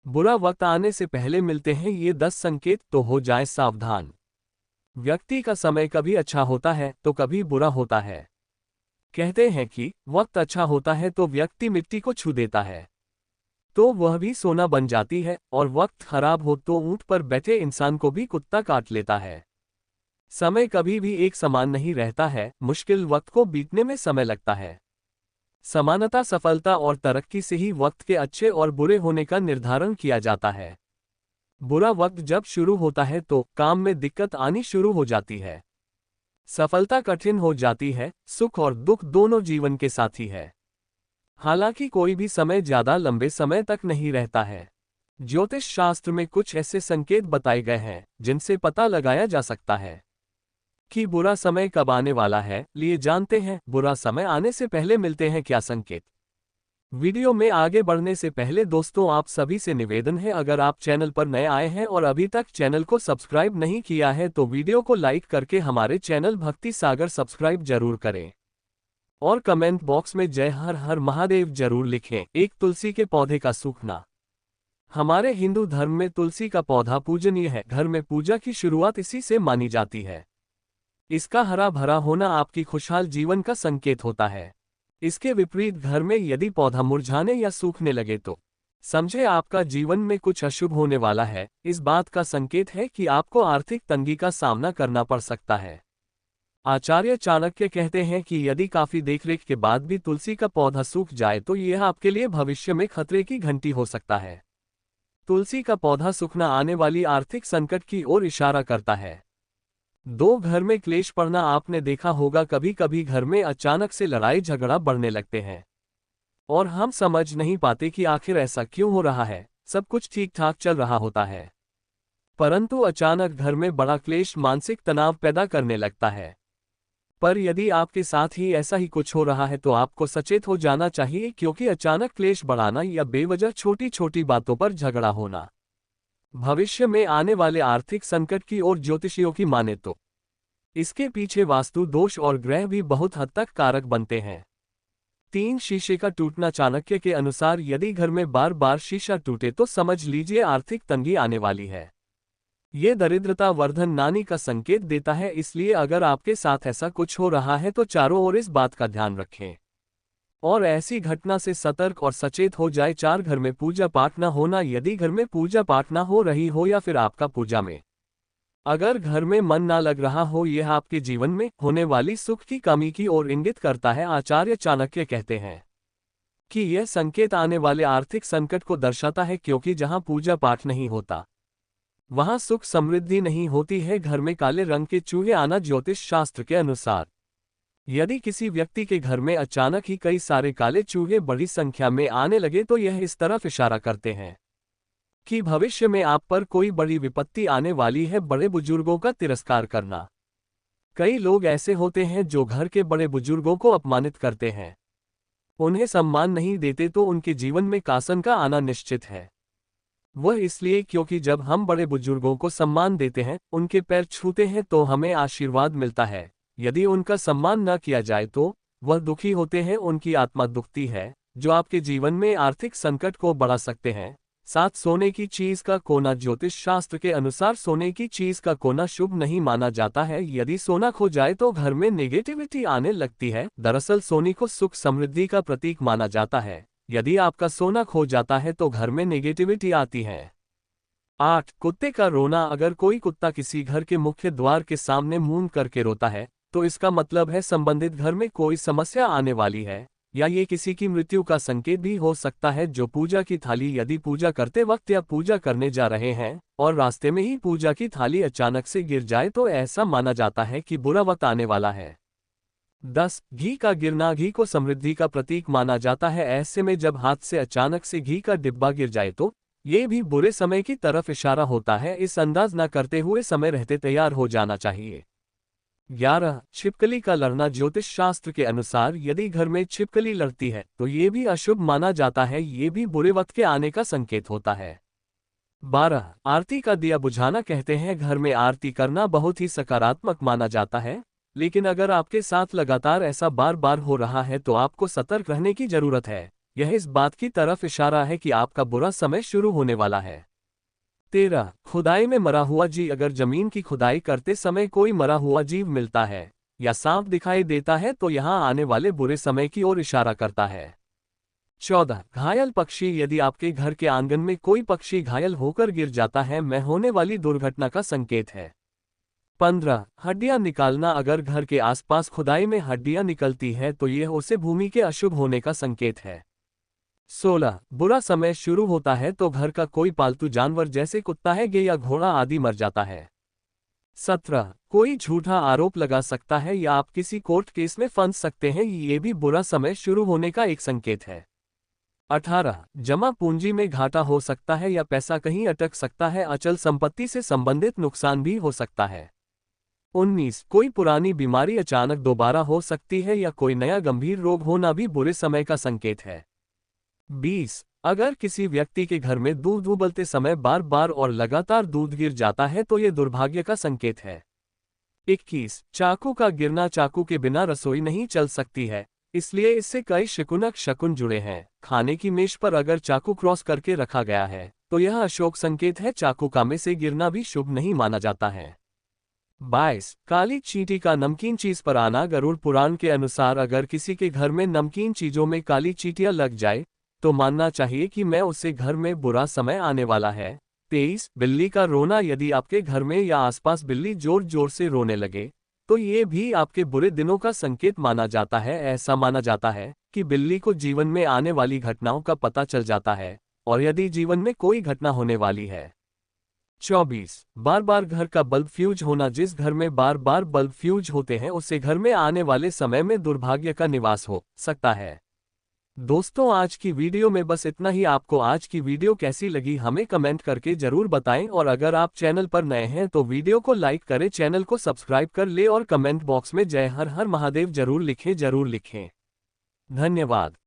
बुरा वक्त आने से पहले मिलते हैं ये 10 संकेत, तो हो जाए सावधान। व्यक्ति का समय कभी अच्छा होता है तो कभी बुरा होता है। कहते हैं कि वक्त अच्छा होता है तो व्यक्ति मिट्टी को छू देता है, तो वह भी सोना बन जाती है, और वक्त खराब हो तो ऊंट पर बैठे इंसान को भी कुत्ता काट लेता है। समय कभी भी एक समान नहीं रहता है, मुश्किल वक्त को बीतने में समय लगता है। समानता, सफलता और तरक्की से ही वक्त के अच्छे और बुरे होने का निर्धारण किया जाता है। बुरा वक्त जब शुरू होता है तो काम में दिक्कत आनी शुरू हो जाती है। सफलता कठिन हो जाती है, सुख और दुख दोनों जीवन के साथी है। हालांकि कोई भी समय ज्यादा लंबे समय तक नहीं रहता है। ज्योतिष शास्त्र में कुछ ऐसे संकेत बताए गए हैं जिनसे पता लगाया जा सकता है कि बुरा समय कब आने वाला है। लिए जानते हैं बुरा समय आने से पहले मिलते हैं क्या संकेत। वीडियो में आगे बढ़ने से पहले दोस्तों, आप सभी से निवेदन है, अगर आप चैनल पर नए आए हैं और अभी तक चैनल को सब्सक्राइब नहीं किया है तो वीडियो को लाइक करके हमारे चैनल भक्ति सागर सब्सक्राइब जरूर करें और कमेंट बॉक्स में जय हर हर महादेव जरूर लिखें। एक तुलसी के पौधे का सूखना। हमारे हिंदू धर्म में तुलसी का पौधा पूजनीय है। घर में पूजा की शुरुआत इसी से मानी जाती है। इसका हरा भरा होना आपकी खुशहाल जीवन का संकेत होता है। इसके विपरीत घर में यदि पौधा मुरझाने या सूखने लगे तो समझे आपका जीवन में कुछ अशुभ होने वाला है। इस बात का संकेत है कि आपको आर्थिक तंगी का सामना करना पड़ सकता है। आचार्य चाणक्य कहते हैं कि यदि काफी देखरेख के बाद भी तुलसी का पौधा सूख जाए तो यह आपके लिए भविष्य में खतरे की घंटी हो सकता है। तुलसी का पौधा सूखना आने वाली आर्थिक संकट की ओर इशारा करता है। दो घर में क्लेश पड़ना। आपने देखा होगा कभी कभी घर में अचानक से लड़ाई झगड़ा बढ़ने लगते हैं और हम समझ नहीं पाते कि आखिर ऐसा क्यों हो रहा है। सब कुछ ठीक ठाक चल रहा होता है, परंतु अचानक घर में बड़ा क्लेश मानसिक तनाव पैदा करने लगता है। पर यदि आपके साथ ही ऐसा ही कुछ हो रहा है तो आपको सचेत हो जाना चाहिए, क्योंकि अचानक क्लेश बढ़ाना या बेवजह छोटी छोटी बातों पर झगड़ा होना भविष्य में आने वाले आर्थिक संकट की ओर ज्योतिषियों की माने तो इसके पीछे वास्तु दोष और ग्रह भी बहुत हद तक कारक बनते हैं। 3 शीशे का टूटना। चाणक्य के अनुसार यदि घर में बार बार शीशा टूटे तो समझ लीजिए आर्थिक तंगी आने वाली है। ये दरिद्रता वर्धन नानी का संकेत देता है। इसलिए अगर आपके साथ ऐसा कुछ हो रहा है तो चारों ओर इस बात का ध्यान रखें और ऐसी घटना से सतर्क और सचेत हो जाए। 4 घर में पूजा पाठ न होना। यदि घर में पूजा पाठ न हो रही हो या फिर आपका पूजा में अगर घर में मन ना लग रहा हो, यह आपके जीवन में होने वाली सुख की कमी की ओर इंगित करता है। आचार्य चाणक्य कहते हैं कि यह संकेत आने वाले आर्थिक संकट को दर्शाता है, क्योंकि जहां पूजा पाठ नहीं होता वहां सुख समृद्धि नहीं होती है। घर में काले रंग के चूहे आना। ज्योतिष शास्त्र के अनुसार यदि किसी व्यक्ति के घर में अचानक ही कई सारे काले चूहे बड़ी संख्या में आने लगे तो यह इस तरफ इशारा करते हैं कि भविष्य में आप पर कोई बड़ी विपत्ति आने वाली है। बड़े बुजुर्गों का तिरस्कार करना। कई लोग ऐसे होते हैं जो घर के बड़े बुजुर्गों को अपमानित करते हैं, उन्हें सम्मान नहीं देते, तो उनके जीवन में कासन का आना निश्चित है। वह इसलिए क्योंकि जब हम बड़े बुजुर्गों को सम्मान देते हैं, उनके पैर छूते हैं, तो हमें आशीर्वाद मिलता है। यदि उनका सम्मान न किया जाए तो वह दुखी होते हैं, उनकी आत्मा दुखती है, जो आपके जीवन में आर्थिक संकट को बढ़ा सकते हैं। 7 सोने की चीज का कोना। ज्योतिष शास्त्र के अनुसार सोने की चीज का कोना शुभ नहीं माना जाता है। यदि सोना खो जाए तो घर में नेगेटिविटी आने लगती है। दरअसल सोने को सुख समृद्धि का प्रतीक माना जाता है। यदि आपका सोना खो जाता है तो घर में नेगेटिविटी आती है। 8 कुत्ते का रोना। अगर कोई कुत्ता किसी घर के मुख्य द्वार के सामने मूंद करके रोता है तो इसका मतलब है संबंधित घर में कोई समस्या आने वाली है, या ये किसी की मृत्यु का संकेत भी हो सकता है। जो पूजा की थाली। यदि पूजा करते वक्त या पूजा करने जा रहे हैं और रास्ते में ही पूजा की थाली अचानक से गिर जाए तो ऐसा माना जाता है कि बुरा वक्त आने वाला है। 10 घी का गिरना। घी को समृद्धि का प्रतीक माना जाता है। ऐसे में जब हाथ से अचानक से घी का डिब्बा गिर जाए तो ये भी बुरे समय की तरफ इशारा होता है। इस अंदाज न करते हुए समय रहते तैयार हो जाना चाहिए। 11 छिपकली का लड़ना। ज्योतिष शास्त्र के अनुसार यदि घर में छिपकली लड़ती है तो ये भी अशुभ माना जाता है। ये भी बुरे वक्त के आने का संकेत होता है। 12 आरती का दिया बुझाना। कहते हैं घर में आरती करना बहुत ही सकारात्मक माना जाता है, लेकिन अगर आपके साथ लगातार ऐसा बार बार हो रहा है तो आपको सतर्क रहने की जरूरत है। यह इस बात की तरफ इशारा है कि आपका बुरा समय शुरू होने वाला है। 13. खुदाई में मरा हुआ जीव। अगर जमीन की खुदाई करते समय कोई मरा हुआ जीव मिलता है या सांप दिखाई देता है तो यहां आने वाले बुरे समय की ओर इशारा करता है। 14. घायल पक्षी। यदि आपके घर के आंगन में कोई पक्षी घायल होकर गिर जाता है, मैं होने वाली दुर्घटना का संकेत है। 15. हड्डियां निकालना। अगर घर के आसपास खुदाई में हड्डियां निकलती है तो यह उसे भूमि के अशुभ होने का संकेत है। 16. बुरा समय शुरू होता है तो घर का कोई पालतू जानवर जैसे कुत्ता है, गाय या घोड़ा आदि मर जाता है। 17. कोई झूठा आरोप लगा सकता है या आप किसी कोर्ट केस में फंस सकते हैं, ये भी बुरा समय शुरू होने का एक संकेत है। 18. जमा पूंजी में घाटा हो सकता है या पैसा कहीं अटक सकता है, अचल संपत्ति से संबंधित नुकसान भी हो सकता है। 19. कोई पुरानी बीमारी अचानक दोबारा हो सकती है या कोई नया गंभीर रोग होना भी बुरे समय का संकेत है। 20. अगर किसी व्यक्ति के घर में दूध उबलते समय बार बार और लगातार दूध गिर जाता है तो यह दुर्भाग्य का संकेत है। 21. चाकू का गिरना। चाकू के बिना रसोई नहीं चल सकती है, इसलिए इससे कई शकुन जुड़े हैं। खाने की मेज पर अगर चाकू क्रॉस करके रखा गया है तो यह अशुभ संकेत है। चाकू का में से गिरना भी शुभ नहीं माना जाता है। 22. काली चींटी का नमकीन चीज पर आना। गरुड़ पुराण के अनुसार अगर किसी के घर में नमकीन चीजों में काली चींटियां लग जाए तो मानना चाहिए कि मैं उससे घर में बुरा समय आने वाला है। 23. बिल्ली का रोना। यदि आपके घर में या आसपास बिल्ली जोर जोर से रोने लगे तो ये भी आपके बुरे दिनों का संकेत माना जाता है। ऐसा माना जाता है कि बिल्ली को जीवन में आने वाली घटनाओं का पता चल जाता है और यदि जीवन में कोई घटना होने वाली है। 24. बार बार घर का बल्ब फ्यूज होना। जिस घर में बार बार बल्ब फ्यूज होते हैं उससे घर में आने वाले समय में दुर्भाग्य का निवास हो सकता है। दोस्तों, आज की वीडियो में बस इतना ही। आपको आज की वीडियो कैसी लगी हमें कमेंट करके जरूर बताएं और अगर आप चैनल पर नए हैं तो वीडियो को लाइक करें, चैनल को सब्सक्राइब कर ले और कमेंट बॉक्स में जय हर हर महादेव जरूर लिखें। धन्यवाद।